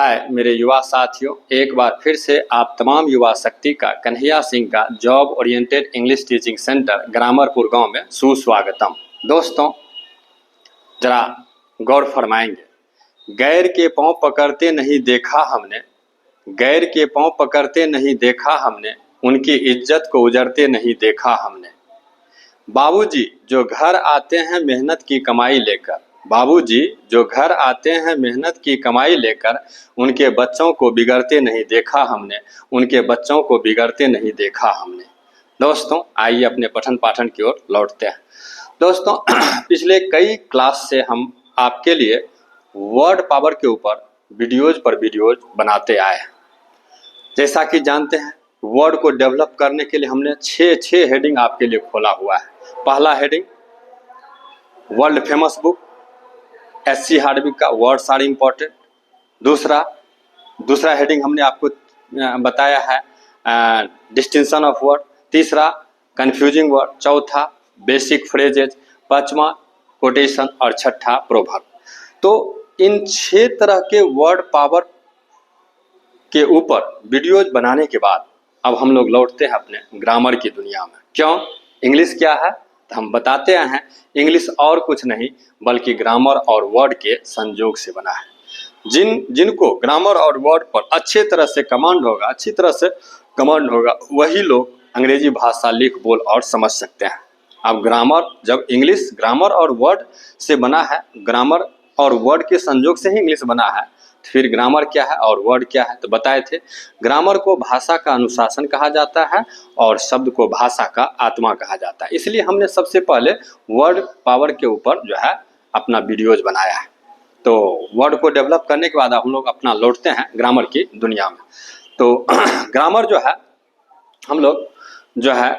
हाय मेरे युवा साथियों, एक बार फिर से आप तमाम युवा शक्ति का कन्हैया सिंह का job oriented English teaching centre Grammarpur गांव में सुस्वागतम। दोस्तों, जरा गौर फरमाएंगे। गैर के पांव पकड़ते नहीं देखा हमने, गैर के पांव पकड़ते नहीं देखा हमने, उनकी इज्जत को उजड़ते नहीं देखा हमने। बाबूजी जो घर आते हैं मेहनत की कमाई लेकर, बाबूजी जो घर आते हैं मेहनत की कमाई लेकर, उनके बच्चों को बिगड़ते नहीं देखा हमने, उनके बच्चों को बिगड़ते नहीं देखा हमने। दोस्तों, आइए अपने पठन पाठन की ओर लौटते हैं। दोस्तों, पिछले कई क्लास से हम आपके लिए वर्ड पावर के ऊपर वीडियोज पर वीडियोज बनाते आए हैं। जैसा कि जानते हैं, वर्ड को डेवलप करने के लिए हमने छह हेडिंग आपके लिए खोला हुआ है। पहला heading world famous book SC. Hardwicke का वर्ड्स आर इम्पोर्टेंट। दूसरा हेडिंग हमने आपको बताया है डिस्टिंक्शन ऑफ वर्ड। तीसरा कंफ्यूजिंग वर्ड। चौथा बेसिक फ्रेजेज। पांचवा कोटेशन और छठा प्रोवर्ब। तो इन 6 तरह के वर्ड पावर के ऊपर वीडियोज बनाने के बाद अब हम लोग लौटते हैं अपने ग्रामर की दुनिया में। क्यों? इंग्लिश क्या है तो हम बताते हैं, इंग्लिश और कुछ नहीं बल्कि ग्रामर और वर्ड के संयोग से बना है। जिनको ग्रामर और वर्ड पर अच्छी तरह से कमांड होगा वही लोग अंग्रेजी भाषा लिख बोल और समझ सकते हैं। अब जब इंग्लिश ग्रामर और वर्ड से बना है, ग्रामर और वर्ड के संयोग से ही इंग्लिश बना है, तो फिर ग्रामर क्या है और वर्ड क्या है? तो बताए थे, ग्रामर को भाषा का अनुशासन कहा जाता है और शब्द को भाषा का आत्मा कहा जाता है। इसलिए हमने सबसे पहले वर्ड पावर के ऊपर जो है अपना वीडियोज बनाया है। तो वर्ड को डेवलप करने के बाद हम लोग अपना लौटते हैं ग्रामर की दुनिया में। तो ग्रामर जो है, हम लोग जो है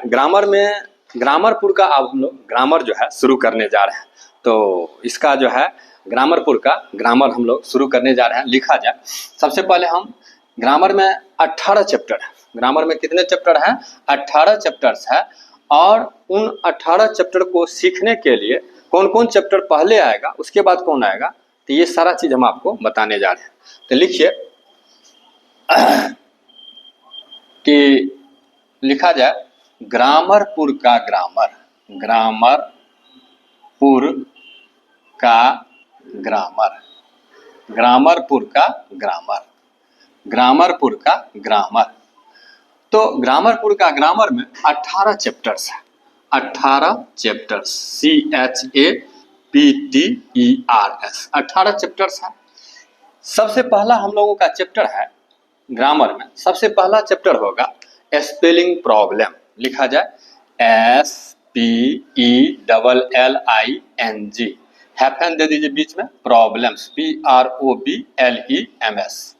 ग्रामरपुर का अब हम लोग ग्रामर जो है शुरू करने जा रहे हैं। तो इसका जो है ग्रामरपुर का ग्रामर हम लोग शुरू करने जा रहे हैं। लिखा जाए, सबसे पहले हम ग्रामर में 18 चैप्टर है। ग्रामर में कितने चैप्टर हैं? 18 चैप्टर्स है। और उन 18 चैप्टर को सीखने के लिए कौन कौन चैप्टर पहले आएगा, उसके बाद कौन आएगा, तो ये सारा चीज हम आपको बताने जा रहे हैं। तो लिखिए कि लिखा जाए ग्रामरपुर का ग्रामर, ग्रामरपुर का ग्रामर, ग्रामरपुर का ग्रामर, ग्रामरपुर का ग्रामर। तो ग्रामरपुर का ग्रामर में 18 चैप्टर्स है। 18 चैप्टर्स, CHAPTERS, 18 चैप्टर्स है। सबसे पहला हम लोगों का चैप्टर है ग्रामर में, सबसे पहला चैप्टर होगा स्पेलिंग प्रॉब्लम। लिखा जाए SPELLING, हैफन दे दीजिए बीच में, प्रॉब्लम्स, PROBLEMS।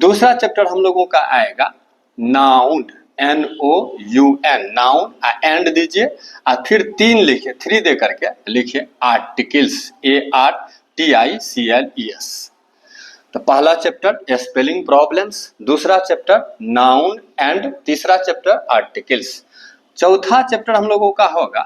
दूसरा चैप्टर हम लोगों का आएगा नाउन, NOUN, नाउन, एंड दीजिए और फिर 3 लिखिए, 3 दे करके लिखिए आर्टिकल्स, ARTICLES। तो पहला चैप्टर स्पेलिंग प्रॉब्लम्स, दूसरा चैप्टर नाउन एंड, तीसरा चैप्टर आर्टिकल्स। चौथा चैप्टर हम लोगों का होगा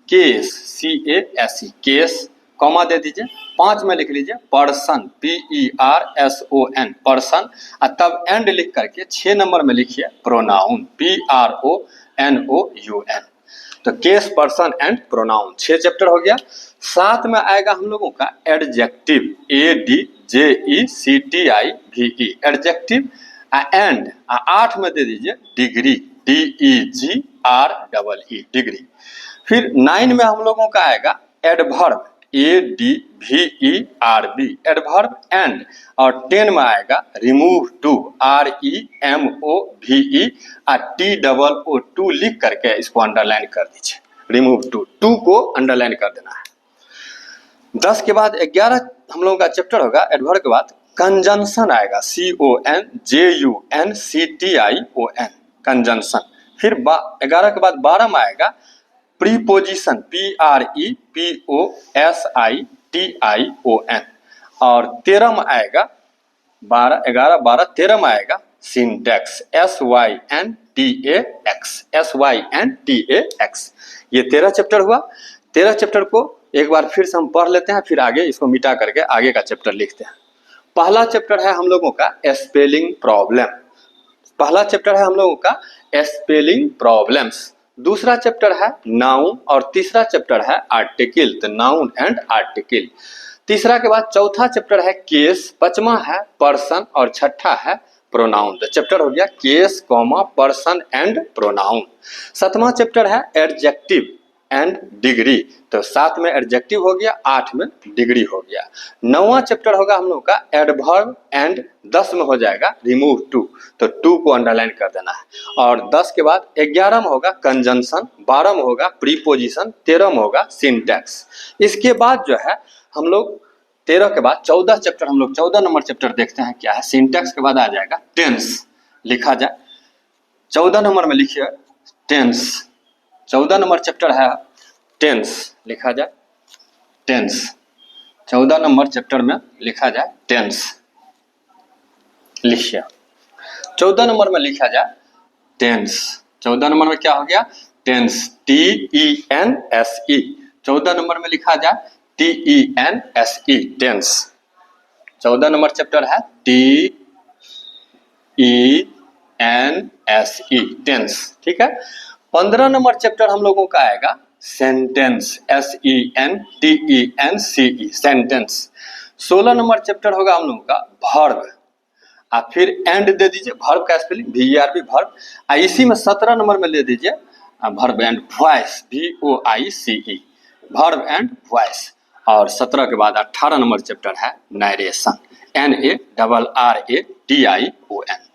केस, CASE, केस, कॉमा दे दीजिए, 5 में लिख लीजिए पर्सन, PERSON, पर्सन, और तब एंड लिख करके 6 नंबर में लिखिए प्रोनाउन, PRONOUN। तो case, person and pronoun 6 chapter हो गया। साथ में आएगा हम लोगों का एडजेक्टिव, ADJECTIVE, एडजेक्टिव, एंड 8 में दे दीजिए डिग्री, DEGREE, डिग्री। फिर 9 में हम लोगों का आएगा एडवर्ब, ADVERB, एडवर्ब एंड, और 10 में आएगा रिमूव टू, REMOVE, TOO लिख करके इसको अंडरलाइन कर दीजिए, रिमूव टू को अंडरलाइन कर देना है। 10 के बाद 11 हम लोगों का चैप्टर होगा एडवर्ब के बाद कंजंक्शन आएगा, CONJUNCTION, कंजंक्शन। फिर 11 के बाद 12 में आएगा प्रीपोजिशन, PREPOSITION, और 13 में आएगा 13 में आएगा सिंटैक्स, SYNTAX। ये 13 चैप्टर हुआ। 13 चैप्टर को एक बार फिर से हम पढ़ लेते हैं, फिर आगे इसको मिटा करके आगे का चैप्टर लिखते हैं। पहला चैप्टर है हम लोगों का स्पेलिंग प्रॉब्लम। पहला चैप्टर है हम लोगों का स्पेलिंग प्रॉब्लम्स। दूसरा चैप्टर है नाउन और तीसरा चैप्टर है आर्टिकल, तो नाउन एंड आर्टिकल। तीसरा के बाद चौथा चैप्टर है केस, पांचवा है पर्सन और छठा है प्रोनाउन। तो चैप्टर हो गया case comma person and pronoun. सातवां चैप्टर है एडजेक्टिव एंड डिग्री, तो 7 में एडजेक्टिव हो गया, 8 में डिग्री हो गया। 9वां चैप्टर होगा हम लोग का एडवर्ब एंड 10 में हो जाएगा रिमूव टू, तो टू को अंडरलाइन कर देना है। और 10 के बाद 11 में होगा कंजंक्शन, 12 में होगा प्रीपोजिशन, 13 में होगा सिंटैक्स। इसके बाद जो है हम लोग 13 के बाद 14 चैप्टर, हम लोग 14 नंबर चैप्टर देखते हैं क्या है। सिंटैक्स के बाद आ जाएगा टेंस, लिखा जाए 14 नंबर में लिखिए टेंस। 14 नंबर चैप्टर है टेंस, लिखा जाए टेंस। 14 नंबर चैप्टर में लिखा जाए टेंस, लिखिए 14 नंबर में लिखा जाए टेंस। 14 नंबर में क्या हो गया टेंस, TENSE। 14 नंबर में लिखा जाए TENSE, टेंस। 14 नंबर चैप्टर है TENSE, टेंस, ठीक है। 15 नंबर चैप्टर हम लोगों का आएगा sentence, SENTENCE, sentence. 16 number chapter होगा हम लोगों का वर्ब, आप फिर एंड दे दीजिए, वर्ब का स्पेलिंग VERB वर्ब। इसी में 17 नंबर में ले दीजिए verb and voice, VOICE, verb and voice. और 17 के बाद 18 नंबर चैप्टर है नरेशन, NARRATION,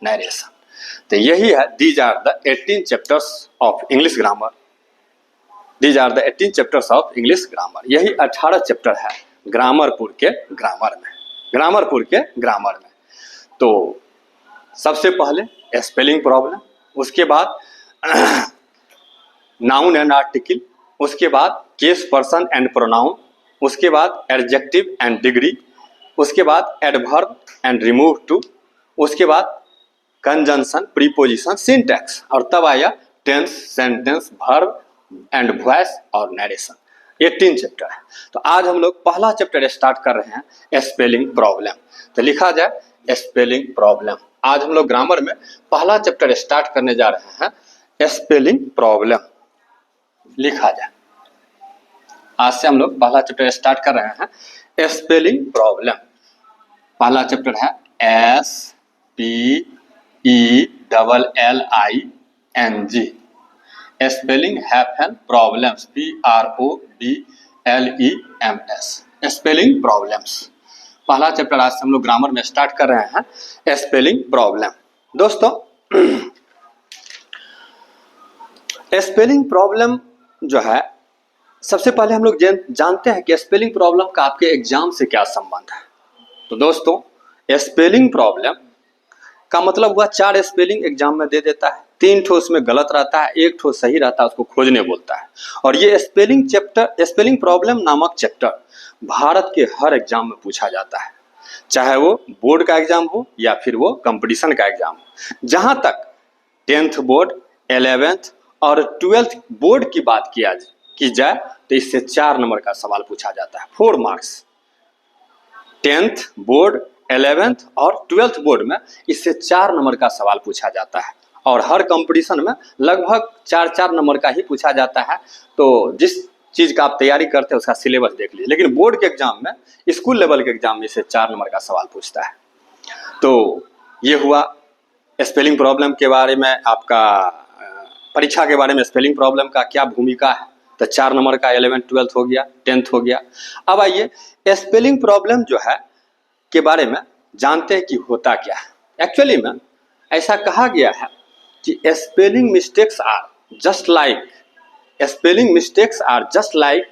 नरेशन। तो यही है, these are the 18 chapters of English grammar, these are the 18 chapters of English grammar. यही 18 चैप्टर है ग्रामरपुर के ग्रामर में, ग्रामरपुर के ग्रामर में। तो सबसे पहले स्पेलिंग प्रॉब्लम, उसके बाद नाउन एंड आर्टिकल, उसके बाद केस पर्सन एंड प्रोनाउन, उसके बाद एडजेक्टिव एंड डिग्री, उसके बाद एडवर्ब एंड रिमूव टू, उसके बाद कंजंक्शन, प्रीपोजिशन, सिंटैक्स, और तब आया tense, sentence, verb and voice और नरेशन। 18 चैप्टर है। तो आज हम लोग पहला चैप्टर स्टार्ट कर रहे हैं स्पेलिंग प्रॉब्लम। तो लिखा जाए स्पेलिंग प्रॉब्लम। आज हम लोग ग्रामर में पहला चैप्टर स्टार्ट करने जा रहे हैं स्पेलिंग प्रॉब्लम, लिखा जाए। आज से हम लोग पहला चैप्टर स्टार्ट कर रहे हैं स्पेलिंग प्रॉब्लम। पहला चैप्टर है SPELLING, spelling happen problems, PROBLEMS, spelling problems. पहला चैप्टर आज से हम लोग ग्रामर में स्टार्ट कर रहे हैं स्पेलिंग प्रॉब्लम। दोस्तों स्पेलिंग प्रॉब्लम जो है, सबसे पहले हम लोग जानते हैं कि स्पेलिंग प्रॉब्लम का आपके एग्जाम से क्या संबंध है। तो दोस्तों स्पेलिंग प्रॉब्लम का मतलब हुआ 4 स्पेलिंग एग्जाम में दे देता है, 3 ठो उसमें गलत रहता है, 1 ठो सही रहता है, उसको खोजने बोलता है। और ये स्पेलिंग प्रॉब्लम नामक चैप्टर भारत के हर एग्जाम में पूछा जाता है, चाहे वो बोर्ड का एग्जाम हो या फिर वो कंपटीशन का एग्जाम हो। जहां तक 10th बोर्ड, 11th और 12th बोर्ड की बात की जाए तो इससे 4 नंबर का सवाल पूछा जाता है, 4 मार्क्स। 10th बोर्ड, 11th और 12th बोर्ड में इससे 4 नंबर का सवाल पूछा जाता है। और हर कंपटीशन में लगभग 4-4 नंबर का ही पूछा जाता है। तो जिस चीज का आप तैयारी करते हैं उसका सिलेबस देख लीजिए। लेकिन बोर्ड के एग्जाम में, स्कूल लेवल के एग्जाम में इससे 4 नंबर का सवाल पूछता है। तो ये हुआ स्पेलिंग प्रॉब्लम के बारे में, आपका परीक्षा के बारे में स्पेलिंग प्रॉब्लम का क्या भूमिका है। तो 4 नंबर का 11th 12th हो गया, 10th हो गया। अब आइए स्पेलिंग प्रॉब्लम जो है के बारे में जानते हैं कि होता क्या है। एक्चुअली में ऐसा कहा गया है कि spelling mistakes are just like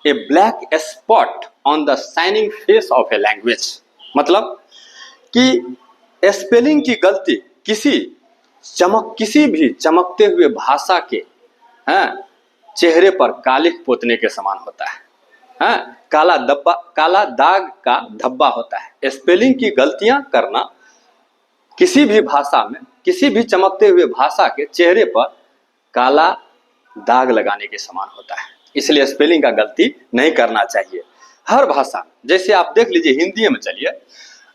a black spot on the shining face of a language. मतलब कि स्पेलिंग की गलती किसी भी चमकते हुए भाषा के चेहरे पर कालिख पोतने के समान होता है। काला दाग का धब्बा होता है। स्पेलिंग की गलतियां करना किसी भी भाषा में, किसी भी चमकते हुए भाषा के चेहरे पर काला दाग लगाने के समान होता है। इसलिए स्पेलिंग का गलती नहीं करना चाहिए हर भाषा। जैसे आप देख लीजिए हिंदी में, चलिए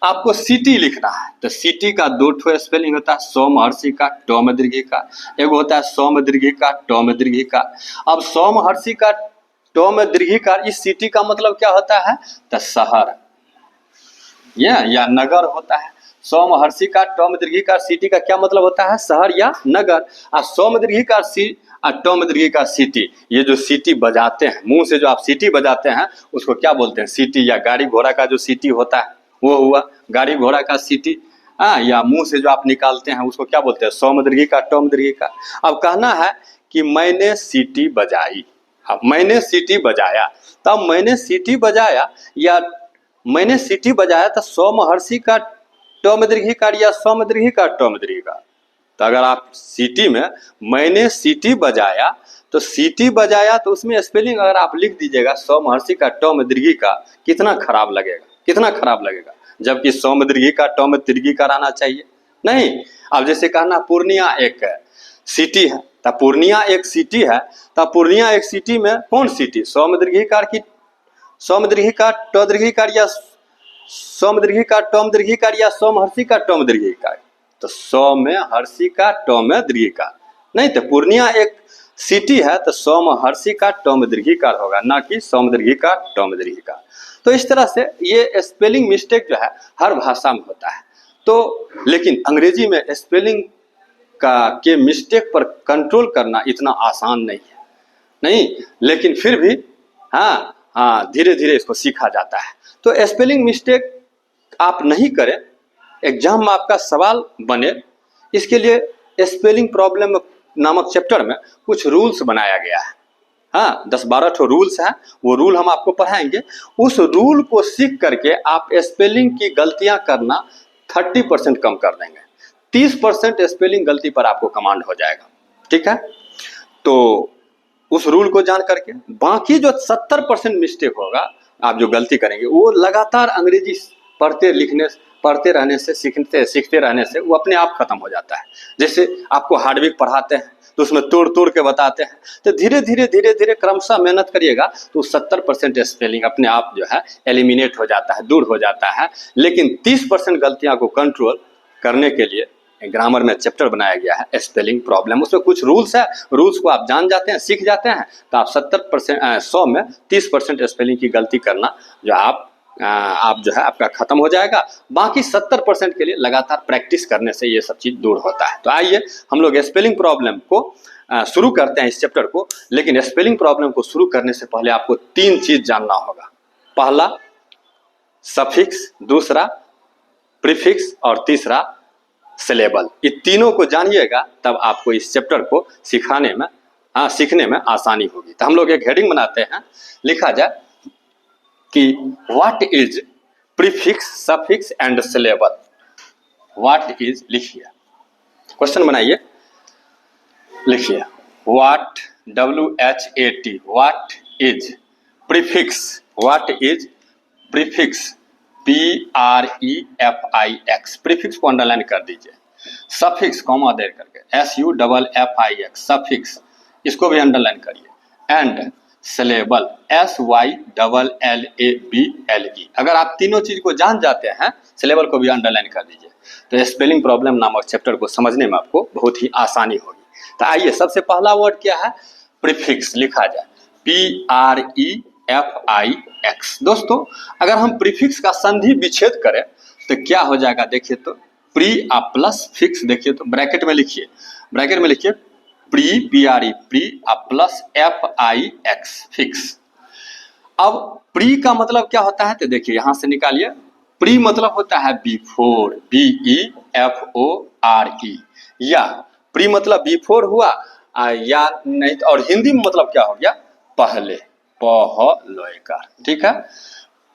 आपको सिटी लिखना है तो सिटी का दो ठो स्पेलिंग होता है, सौ महर्षि का ट में दीर्घी का, एगो होता है सौ में दीर्घी का ट में दीर्घी का। अब सौ महर्षि का ट में दीर्घी का, इस सिटी का मतलब क्या होता है तो शहर या नगर होता है। सौ महर्षि का ट में दीर्घी का सिटी का क्या मतलब होता है शहर या नगर। और सौ में दीर्घी का सी और ट में दीर्घी का सिटी, ये जो सिटी बजाते हैं मुंह से, जो आप सिटी बजाते हैं उसको क्या बोलते हैं सिटी, या गाड़ी घोड़ा का जो सिटी होता है वो हुआ गाड़ी घोड़ा का सिटी। या मुंह से जो आप निकालते हैं उसको क्या बोलते हैं सौ में दीर्घी का ट में दीर्घी का। अब कहना है कि मैंने सीटी बजाई, अब मैंने सीटी बजाया, तब मैंने सीटी बजाया या मैंने सीटी बजाया तो सौ महर्षि का ट में दीर्घी का या सौ में दीर्घी का ट में दीर्घी का। तो अगर आप सिटी में मैंने सीटी बजाया तो सीटी बजाया तो उसमें स्पेलिंग अगर आप लिख दीजिएगा सौ महर्षि का ट में दीर्घी का, कितना खराब लगेगा, कितना खराब लगेगा। जबकि सौ में दीर्घी का ट में दीर्घी का रहना चाहिए नहीं। अब जैसे कहना पूर्णिया एक सिटी है, तो पूर्णिया एक सिटी है, तो पूर्णिया एक सिटी में कौन सिटी, सौ में दीर्घी कार की सौ में दीर्घी का ट दीर्घी कार या सौ में दीर्घी का ट में दीर्घी कार या सौ महर्षि का ट में दीर्घी कार। तो सौ में हर्षि का ट में दीर्घी का नहीं, तो पूर्णिया एक सिटी है तो सौ में हर्षि का ट में दीर्घी कार होगा, ना कि सौ में दीर्घी का ट में दीर्घी का। तो इस तरह से ये स्पेलिंग मिस्टेक जो है हर भाषा में होता है। तो लेकिन अंग्रेजी में स्पेलिंग का के मिस्टेक पर कंट्रोल करना इतना आसान नहीं है, नहीं, लेकिन फिर भी धीरे धीरे इसको सीखा जाता है। तो स्पेलिंग मिस्टेक आप नहीं करें, एग्जाम में आपका सवाल बने, इसके लिए स्पेलिंग प्रॉब्लम नामक चैप्टर में कुछ रूल्स बनाया गया है। 10-12 ठो रूल्स हैं, वो रूल हम आपको पढ़ाएंगे। उस रूल को सीख करके आप स्पेलिंग की गलतियां करना 30% कम कर देंगे, 30% स्पेलिंग गलती पर आपको कमांड हो जाएगा। ठीक है, तो उस रूल को जान करके बाकी जो 70% मिस्टेक होगा, आप जो गलती करेंगे, वो लगातार अंग्रेजी पढ़ते रहने से, सीखते रहने से वो अपने आप खत्म हो जाता है। जैसे आपको हार्डविक पढ़ाते हैं तो उसमें तोड़ के बताते हैं, तो धीरे धीरे क्रमशः मेहनत करिएगा तो 70% स्पेलिंग अपने आप जो है एलिमिनेट हो जाता है, दूर हो जाता है। लेकिन 30% गलतियां को कंट्रोल करने के लिए ग्रामर में चैप्टर बनाया गया है स्पेलिंग प्रॉब्लम। उसमें कुछ रूल्स है, रूल्स को आप जान जाते हैं, सीख जाते हैं, तो आप 100 में 30% स्पेलिंग की गलती करना जो आप जो है आपका खत्म हो जाएगा। बाकी 70% के लिए लगातार प्रैक्टिस करने से ये सब चीज़ दूर होता है। तो आइए हम लोग स्पेलिंग प्रॉब्लम को शुरू करते हैं इस चैप्टर को। लेकिन स्पेलिंग प्रॉब्लम को शुरू करने से पहले आपको 3 चीज़ जानना होगा। पहला सफिक्स, दूसरा प्रीफिक्स और तीसरा सिलेबल। ये तीनों को जानिएगा तब आपको इस चैप्टर को सीखने में आसानी होगी। तो हम लोग एक हेडिंग बनाते हैं, लिखा जाए कि what is prefix, suffix and syllable. What is, लिखिए, क्वेश्चन बनाइए, लिखिए what, WHAT, what is prefix, what is prefix, PREFIX, prefix को अंडरलाइन कर दीजिए। सफिक्स कॉमा देर करके SUFFIX, सफिक्स, इसको भी अंडरलाइन करिए। And syllable, SYLLABLE। अगर आप तीनों चीज को जान जाते हैं, सिलेबल को भी अंडरलाइन कर दीजिए, तो स्पेलिंग प्रॉब्लम नामक चैप्टर को समझने में आपको बहुत ही आसानी होगी। तो आइए, सबसे पहला वर्ड क्या है, प्रीफिक्स। लिखा जाए PREFIX। दोस्तों, अगर हम प्रीफिक्स का संधि विच्छेद करें तो क्या हो जाएगा, देखिए तो प्री प्लस फिक्स, देखिए तो ब्रैकेट में लिखिए, pre, PRE, pre plus FIX, fix. अब प्री का मतलब क्या होता है, तो देखिए यहां से निकालिए, प्री मतलब होता है बिफोर, BEFORE, या प्री मतलब बिफोर हुआ, या नहीं, और हिंदी में मतलब क्या हो गया, पहले, पहलोएकार। ठीक है,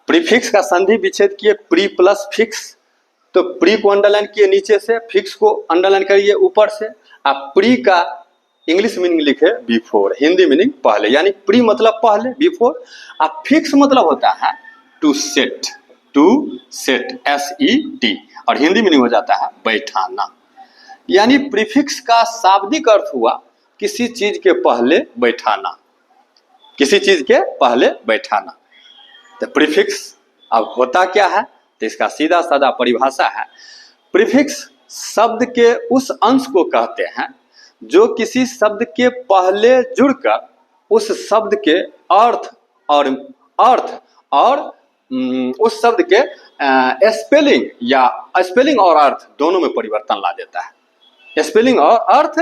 प्रीफिक्स का संधि विच्छेद किए, प्री प्लस फिक्स, तो प्री को अंडरलाइन किए नीचे से, फिक्स को अंडरलाइन करिए ऊपर से। आप प्री का इंग्लिश मीनिंग लिखे बिफोर, हिंदी मीनिंग पहले, यानी प्री मतलब पहले, बिफोर। अब फिक्स मतलब होता है टू सेट, SET, और हिंदी मीनिंग हो जाता है बैठाना। यानी प्रीफिक्स का शाब्दिक अर्थ हुआ किसी चीज के पहले बैठाना, किसी चीज के पहले बैठाना। तो प्रीफिक्स अब होता क्या है, तो इसका सीधा साधा परिभाषा है, प्रीफिक्स शब्द के उस अंश को कहते हैं जो किसी शब्द के पहले जुड़कर उस शब्द के अर्थ और उस शब्द के स्पेलिंग और अर्थ दोनों में परिवर्तन ला देता है। स्पेलिंग और अर्थ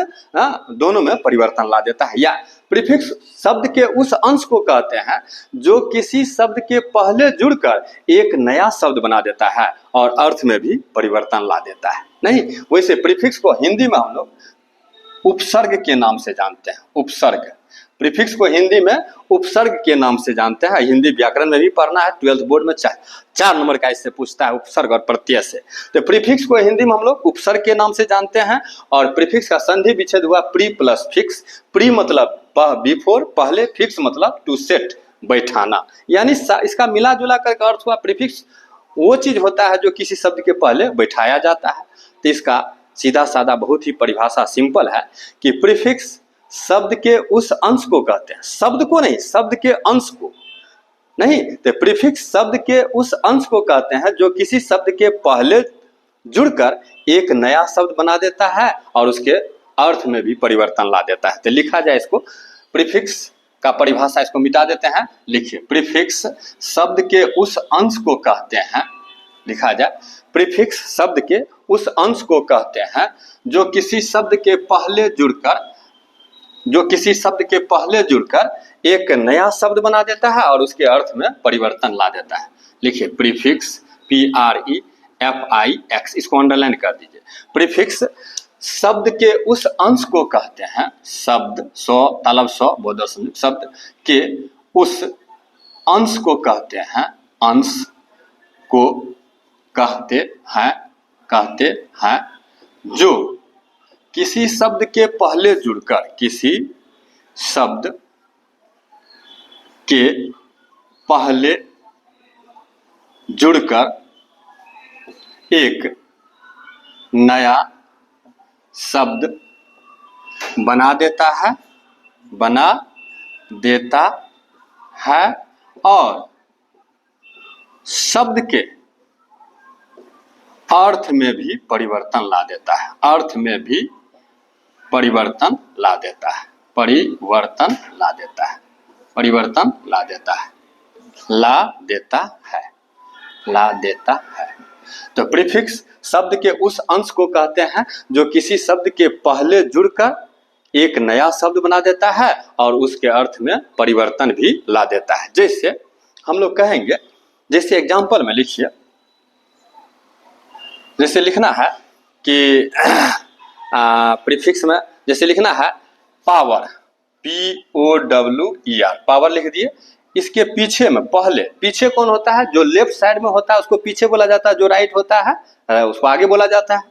दोनों में परिवर्तन ला देता है। या प्रीफिक्स शब्द के उस अंश को कहते हैं जो किसी शब्द के पहले जुड़कर एक नया शब्द बना देता है और अर्थ में भी परिवर्तन ला देता है। नहीं, वैसे प्रीफिक्स को हिंदी में हम लोग उपसर्ग के नाम से जानते हैं। उपसर्ग, प्रीफिक्स को हिंदी में उपसर्ग के नाम से जानते हैं। हिंदी व्याकरण में भी पढ़ना है, 12th बोर्ड में 4 नंबर का इससे पूछता है, उपसर्ग और प्रत्यय से। तो प्रीफिक्स को हिंदी में हम लोग उपसर्ग के नाम से जानते हैं। और प्रीफिक्स का संधि विच्छेद हुआ प्री प्लस फिक्स। प्री मतलब बिफोर, पहले, फिक्स मतलब टू सेट, बैठाना। यानी इसका मिला जुला कर अर्थ हुआ प्रीफिक्स वो चीज होता है जो किसी शब्द के पहले बैठाया जाता है। तो इसका सीधा साधा बहुत ही परिभाषा सिंपल है कि प्रीफिक्स शब्द के उस अंश को कहते हैं, शब्द को नहीं, शब्द के अंश को नहीं। तो प्रीफिक्स शब्द के उस अंश को कहते हैं जो किसी शब्द के पहले जुड़कर एक नया शब्द बना देता है और उसके अर्थ में भी परिवर्तन ला देता है। तो लिखा जाए इसको, प्रीफिक्स का परिभाषा इसको मिटा देते हैं। लिखिए, प्रीफिक्स शब्द के उस अंश को कहते हैं, लिखा जाए, प्रीफिक्स शब्द के उस अंश को कहते हैं जो किसी शब्द के पहले जुड़कर एक नया शब्द बना देता है और उसके अर्थ में परिवर्तन ला देता है। लिखिए, प्रीफिक्स, PREFIX, इसको अंडरलाइन कर दीजिए। प्रीफिक्स शब्द के उस अंश को कहते हैं, शब्द शब्द के उस अंश को कहते हैं, अंश को कहते हैं जो किसी शब्द के पहले जुड़कर, किसी शब्द के पहले जुड़कर एक नया शब्द बना देता है और शब्द के अर्थ में भी परिवर्तन ला देता है। अर्थ में भी परिवर्तन ला देता है। तो प्रीफिक्स शब्द के उस अंश को कहते हैं जो किसी शब्द के पहले जुड़कर एक नया शब्द बना देता है और उसके अर्थ में परिवर्तन भी ला देता है। जैसे हम लोग कहेंगे, जैसे एग्जाम्पल में लिखिए, जैसे लिखना है कि प्रीफिक्स में जैसे लिखना है पावर, POWER, पावर लिख दिए। इसके पीछे में पीछे कौन होता है? जो लेफ्ट साइड में होता है उसको पीछे बोला जाता है, जो राइट होता है उसको आगे बोला जाता है।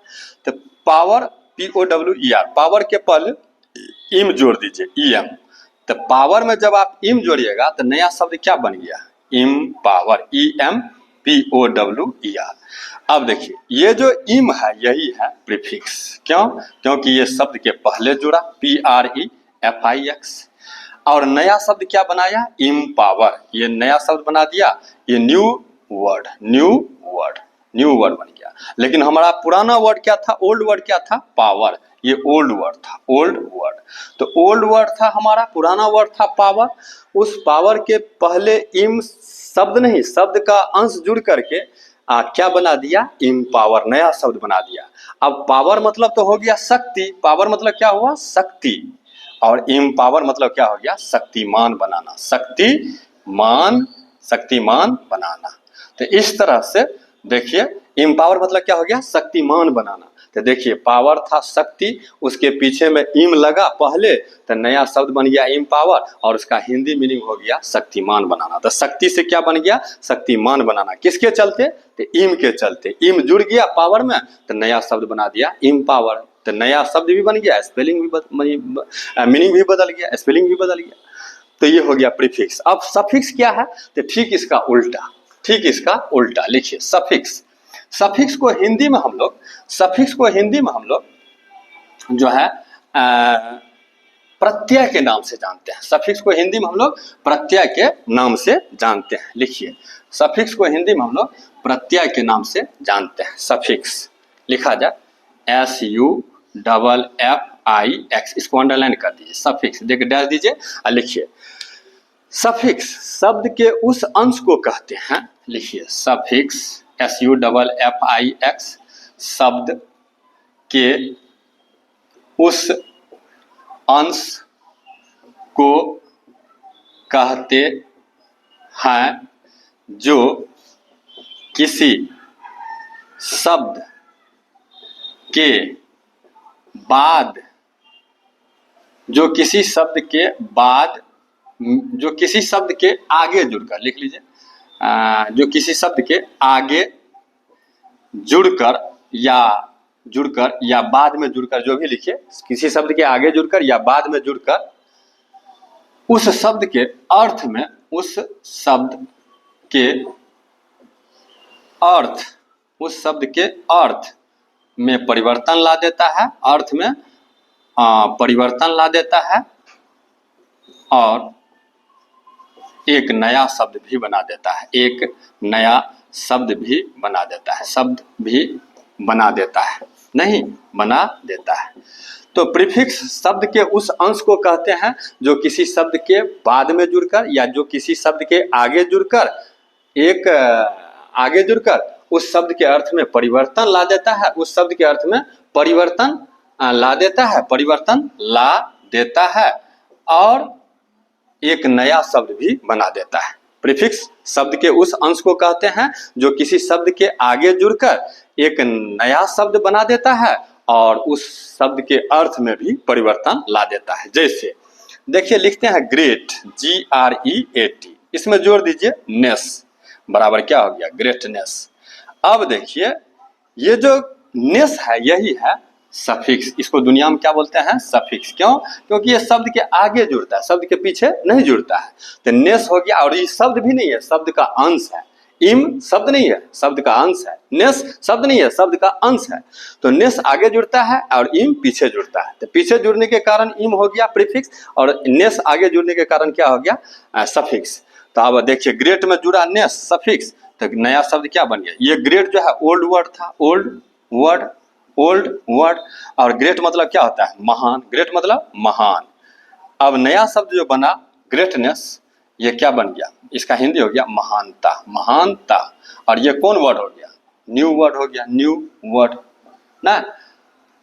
तो पावर, POWER, पावर के पहले इम जोड़ दीजिए, EM। तो पावर में जब आप इम जोड़िएगा तो नया शब्द क्या बन गया? इम पावर, EMPOWER। अब देखिए, ये जो इम है यही है प्रीफिक्स। क्यों? क्योंकि ये शब्द के पहले जुड़ा, PREFIX, और नया शब्द क्या बनाया? इम पावर। ये नया शब्द बना दिया, ये न्यू वर्ड बन गया। लेकिन हमारा पुराना वर्ड क्या था? ओल्ड वर्ड क्या था? पावर। ये ओल्ड वर्ड था, तो ओल्ड वर्ड था हमारा, पुराना वर्ड था पावर। उस पावर के पहले इम शब्द नहीं, शब्द का अंश जुड़ करके क्या बना दिया? इम पावर, नया शब्द बना दिया। अब पावर मतलब तो हो गया शक्ति, पावर मतलब क्या हुआ? शक्ति। और इम पावर मतलब क्या हो गया? शक्तिमान बनाना, शक्तिमान बनाना। तो इस तरह से देखिए, इम पावर मतलब क्या हो गया? शक्तिमान बनाना। तो देखिए, पावर था शक्ति, उसके पीछे में इम लगा पहले, तो नया शब्द बन गया इम पावर, और उसका हिंदी मीनिंग हो गया शक्तिमान बनाना। तो शक्ति से क्या बन गया? शक्तिमान बनाना। किसके चलते? तो इम के चलते। इम जुड़ गया पावर में तो नया शब्द बना दिया इम पावर। तो नया शब्द भी बन गया, स्पेलिंग भी मीनिंग भी बदल गया, स्पेलिंग भी बदल गया। तो ये हो गया प्रीफिक्स। अब सफिक्स क्या है? तो ठीक इसका उल्टा लिखिए, सफिक्स को हिंदी में हम लोग जो है प्रत्यय के नाम से जानते हैं। सफिक्स को हिंदी में हम लोग प्रत्यय के नाम से जानते हैं। लिखिए, सफिक्स को हिंदी में हम लोग प्रत्यय के नाम से जानते हैं। सफिक्स लिखा जाए SUFFIX, इसको अंडरलाइन कर दीजिए। सफिक्स देखिए, डैश दीजिए और लिखिए। सफिक्स शब्द के उस अंश को कहते हैं, लिखिए सफिक्स SUFFIX शब्द के उस अंश को कहते हैं जो किसी शब्द के बाद जो किसी शब्द के आगे जुड़कर, लिख लीजिए, जो किसी शब्द के आगे जुड़कर या बाद में जुड़कर, जो भी लिखिए, किसी शब्द के आगे जुड़कर या बाद में जुड़कर उस शब्द के अर्थ में, उस शब्द के अर्थ में परिवर्तन ला देता है, अर्थ में परिवर्तन ला देता है और एक नया शब्द भी बना देता है, एक नया शब्द भी बना देता है, शब्द भी बना देता है, नहीं बना देता है। तो प्रीफिक्स शब्द के उस अंश को कहते हैं जो किसी शब्द के बाद में जुड़कर या जो किसी शब्द के आगे जुड़कर उस शब्द के अर्थ में परिवर्तन ला देता है, उस शब्द के अर्थ में परिवर्तन ला देता है और एक नया शब्द भी बना देता है। प्रीफिक्स शब्द के उस अंश को कहते हैं जो किसी शब्द के आगे जुड़कर एक नया शब्द बना देता है और उस शब्द के अर्थ में भी परिवर्तन ला देता है। जैसे देखिए, लिखते हैं ग्रेट, GREAT, इसमें जोड़ दीजिए नेस, बराबर क्या हो गया, ग्रेटनेस। अब देखिए, ये जो नेस है यही है सफिक्स। इसको दुनिया में क्या बोलते हैं, सफिक्स। क्यों? क्योंकि ये शब्द के आगे जुड़ता है, शब्द के पीछे नहीं जुड़ता है। तो नेस हो गया, और ये शब्द भी नहीं है, शब्द का अंश है। इम शब्द नहीं है, शब्द का अंश है। नेस शब्द नहीं है, शब्द का अंश है। तो नेस आगे जुड़ता है और इम पीछे जुड़ता है। तो पीछे जुड़ने के कारण इम हो गया प्रीफिक्स, और नेस आगे जुड़ने के कारण क्या हो गया, सफिक्स। तो अब देखिए, ग्रेट में जुड़ा नेस सफिक्स, तो नया शब्द क्या बन गया। ये ग्रेट जो है ओल्ड वर्ड था, ओल्ड वर्ड, और ग्रेट मतलब क्या होता है, महान। ग्रेट मतलब महान। अब नया शब्द जो बना ग्रेटनेस, ये क्या बन गया, इसका हिंदी हो गया महानता। और ये कौन वर्ड हो गया, न्यू वर्ड हो गया, न्यू वर्ड ना।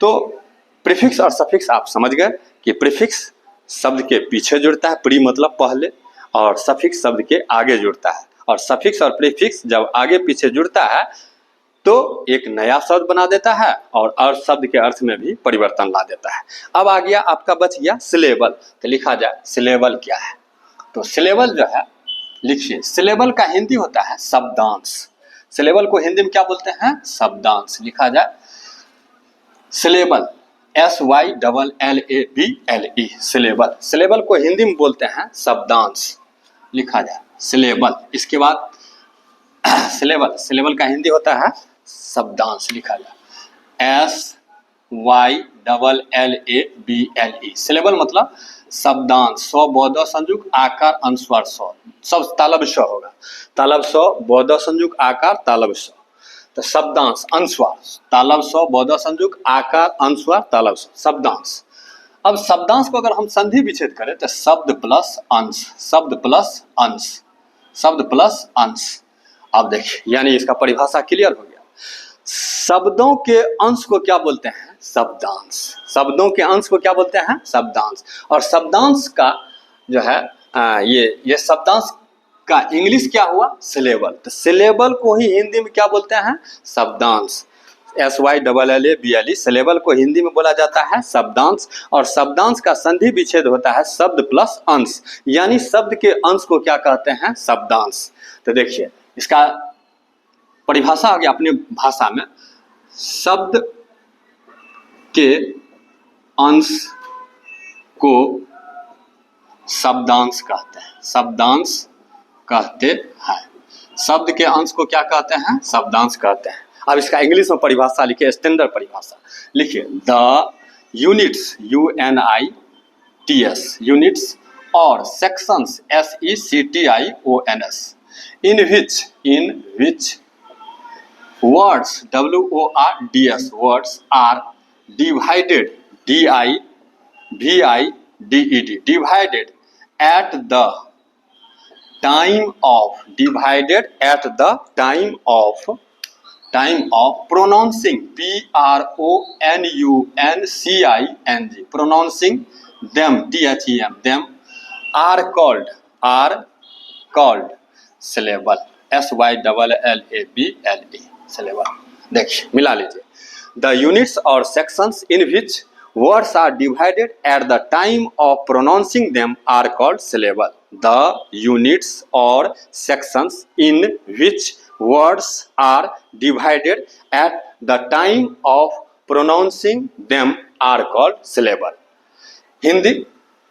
तो प्रीफिक्स और सफिक्स आप समझ गए कि प्रीफिक्स शब्द के पीछे जुड़ता है, प्री मतलब पहले, और सफिक्स शब्द के आगे जुड़ता है। और सफिक्स और प्रीफिक्स जब आगे पीछे जुड़ता है तो एक नया शब्द बना देता है और शब्द के अर्थ में भी परिवर्तन ला देता है। अब आ गया, आपका बच गया सिलेबल। तो लिखा जाए सिलेबल क्या है। तो सिलेबल जो है, लिखिए, सिलेबल का हिंदी होता है शब्दांश। सिलेबल को हिंदी में क्या बोलते हैं, शब्दांश। लिखा जाए सिलेबल, SYLLABLE, सिलेबल। सिलेबल को हिंदी में बोलते हैं शब्दांश। लिखा जाए सिलेबल। इसके बाद सिलेबल का हिंदी होता है शब्दांश। लिखा जाए SYLLABLE, सिलेबल मतलब शब्दांश। स्व बोध संयुग आकार अनुस्वार स्व, सब तालब स्व होगा, तालब स्व बोध संयुग आकार तालब स्व। तो शब्दांश अनुस्वार, तालब स्व बोध संयुग आकार अनुस्वार तालब स्व, शब्दांश। अब शब्दांश को अगर हम संधि विच्छेद करें तो शब्द प्लस अंश, शब्द प्लस अंश, शब्द प्लस अंश। अब देखिए, यानी इसका परिभाषा क्लियर हो गया। शब्दों के अंश को क्या बोलते हैं, शब्दांश। शब्दों के अंश को क्या बोलते हैं, शब्दांश। और शब्दांश का जो है ये शब्दांश का इंग्लिश क्या हुआ, सिलेबल। तो सिलेबल को ही हिंदी में क्या बोलते हैं, शब्दांश। SYLLABLE, सिलेबल को हिंदी में बोला जाता है शब्दांश। और शब्दांश का संधि विच्छेद होता है शब्द प्लस अंश, यानी शब्द के अंश को क्या कहते हैं, शब्दांश। तो देखिए, इसका परिभाषा आ गया अपनी भाषा में। शब्द के अंश को शब्दांश कहते हैं, शब्दांश कहते हैं। शब्द के अंश को क्या कहते हैं, शब्दांश कहते हैं। अब इसका इंग्लिश में परिभाषा लिखिए, स्टैंडर्ड परिभाषा लिखिए। द यूनिट्स, UNITS, यूनिट्स और sections, SECTIONS, in which words WORDS words are divided DIVIDED divided at the time of pronouncing pronouncing them them are called syllable SYLLABLE syllable। देखिए मिला लीजिए, the units or sections in which words are divided at the time of pronouncing them are called syllable। the units or sections in which words are divided at the time of pronouncing them are called syllable। Hindi,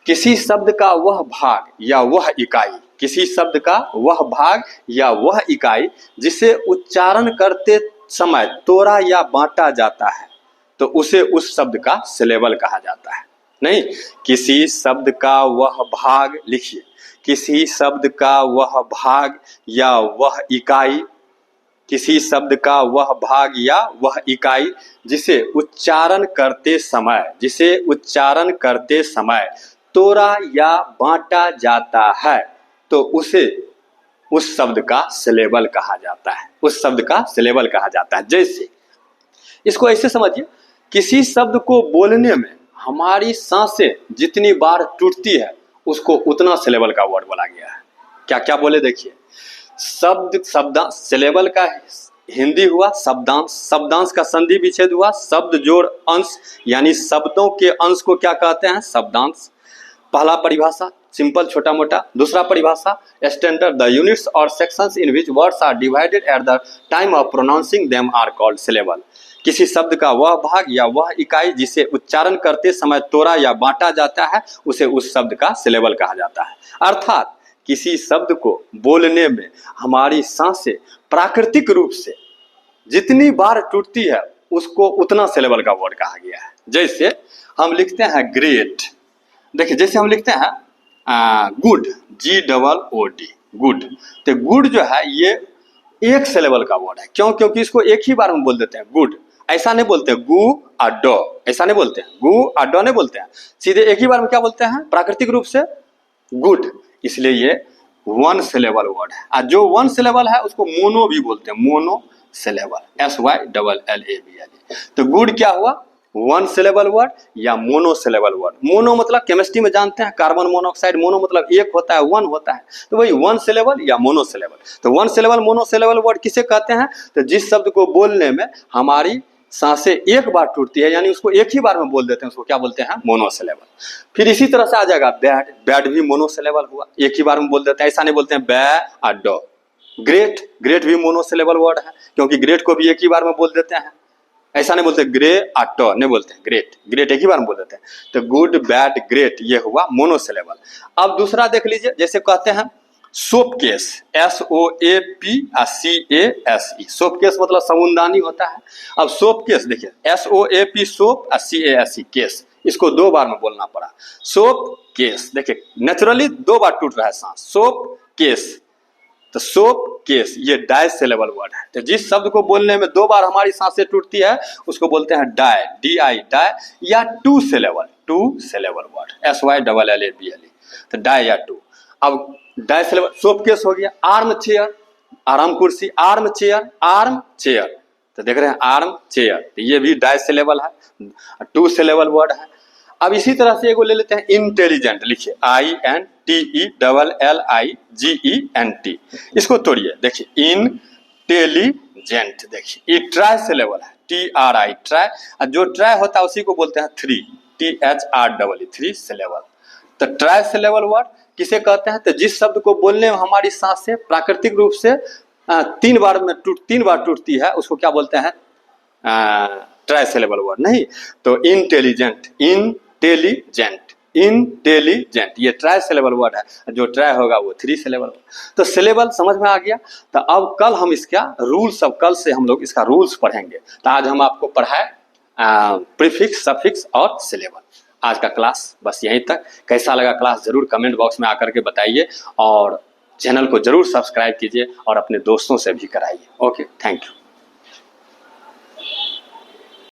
किसी शब्द का वह भाग या वह इकाई, किसी शब्द का वह भाग या वह इकाई जिसे उच्चारण करते समय तोड़ा या बांटा जाता है तो उसे उस शब्द का सिलेबल कहा जाता है। नहीं, किसी शब्द का वह भाग, लिखिए, किसी शब्द का वह भाग या वह इकाई, किसी शब्द का वह भाग या वह इकाई जिसे उच्चारण करते समय तोड़ा या बांटा जाता है तो उसे उस शब्द का सिलेबल कहा जाता है, उस शब्द का सिलेबल कहा जाता है। जैसे इसको ऐसे समझिए, किसी शब्द को बोलने में हमारी सांसें जितनी बार टूटती है उसको उतना सिलेबल का वर्ड बोला गया है। क्या क्या बोले देखिए, शब्दांश, सिलेबल का हिंदी हुआ शब्दांश, शब्दांश का संधि विच्छेद हुआ शब्द जोड़ अंश, यानी शब्दों के अंश को क्या कहते हैं, शब्दांश। पहला परिभाषा सिंपल छोटा मोटा। दूसरा परिभाषा स्टैंडर्ड, द यूनिट्स और sections in which words are divided at the time of pronouncing them are called syllable. किसी शब्द का वह भाग या वह इकाई जिसे उच्चारण करते समय तोड़ा या बांटा जाता है उसे उस शब्द का सिलेबल कहा जाता है। अर्थात किसी शब्द को बोलने में हमारी सांसें प्राकृतिक रूप से जितनी बार टूटती है उसको उतना सिलेबल का वर्ड कहा गया है। जैसे हम लिखते हैं ग्रेट, देखिए जैसे हम लिखते हैं गुड, GOOD गुड, तो गुड जो है ये एक सिलेबल का वर्ड है। क्यों? क्योंकि इसको एक ही बार में बोल देते हैं गुड, ऐसा नहीं बोलते गु और डो, ऐसा नहीं बोलते हैं, गु और डो नहीं बोलते हैं, सीधे एक ही बार में क्या बोलते हैं, प्राकृतिक रूप से गुड, इसलिए ये वन सिलेबल वर्ड है। और जो वन सिलेबल है उसको मोनो भी बोलते हैं, मोनो सिलेबल SYLLABLE। तो गुड क्या हुआ, वन सिलेबल वर्ड या मोनो सिलेबल वर्ड। मोनो मतलब केमिस्ट्री में जानते हैं कार्बन मोनोऑक्साइड, मोनो मतलब एक होता है, वन होता है, तो वही वन सिलेबल या मोनो सिलेबल। तो one syllable mono syllable word किसे कहते हैं, तो जिस शब्द को बोलने में हमारी सांसें एक बार टूटती है, यानी उसको एक ही बार में बोल देते हैं, उसको क्या बोलते हैं, मोनो सिलेबल। फिर इसी तरह से आ जाएगा बैड, बैड भी मोनो सिलेबल हुआ, एक ही बार में बोल देते हैं, ऐसा नहीं बोलते हैं बै और डो। ग्रेट, ग्रेट भी मोनो सिलेबल वर्ड है क्योंकि ग्रेट को भी एक ही बार में बोल देते हैं, ऐसा नहीं बोलते ग्रे आटो नहीं बोलते हैं, ग्रेट, ग्रेट एक ही बार में बोल देते हैं। तो गुड बैड ग्रेट ये हुआ मोनो सिलेबल। अब दूसरा देख लीजिए, जैसे कहते हैं soap case, SOAPCASE, soap case मतलब साबुनदानी होता है। अब सोप केस देखिए SOAP सोप और CASE केस, इसको दो बार में बोलना पड़ा, सोप केस। देखिए नेचुरली दो बार टूट रहा है सांस, सोप केस, तो सोप केस ये डाई सिलेबल वर्ड है। तो जिस शब्द को बोलने में दो बार हमारी सांसें टूटती है उसको बोलते हैं डाई, DI डाई, या टू सिलेबल वर्ड SYLLABLE, तो डाई या टू। अब डाई सिलेबल सोप केस हो गया। आर्म चेयर, आराम कुर्सी, आर्म चेयर, तो देख रहे हैं आर्म चेयर, तो ये भी डाई सिलेबल है, टू सिलेबल वर्ड है। अब इसी तरह से एगो ले लेते हैं इंटेलिजेंट, लिखिए INTELLIGENT, इसको तोड़िए, देखिए इंटेलिजेंट, देखिए ये ट्राई सिलेबल है, TRI ट्राई, और जो ट्राई होता है उसी को बोलते हैं थ्री, THREE थ्री सिलेबल। तो ट्राई सिलेबल वर्ड किसे कहते हैं, तो जिस शब्द को बोलने में हमारी सांसें प्राकृतिक रूप से तीन बार टूटती है उसको क्या बोलते हैं, ट्राई सिलेबल वर्ड। नहीं तो इंटेलिजेंट ये ट्राई सिलेबल वर्ड है, जो ट्राई होगा वो थ्री सिलेबल। तो सिलेबल समझ में आ गया। तो अब कल हम इसका रूल्स, अब कल से हम लोग इसका रूल्स पढ़ेंगे। तो आज हम आपको पढ़ाए प्रीफिक्स, सफिक्स और सिलेबल। आज का क्लास बस यहीं तक। कैसा लगा क्लास जरूर कमेंट बॉक्स में आकर के बताइए, और चैनल को जरूर सब्सक्राइब कीजिए और अपने दोस्तों से भी कराइए। Okay, thank you.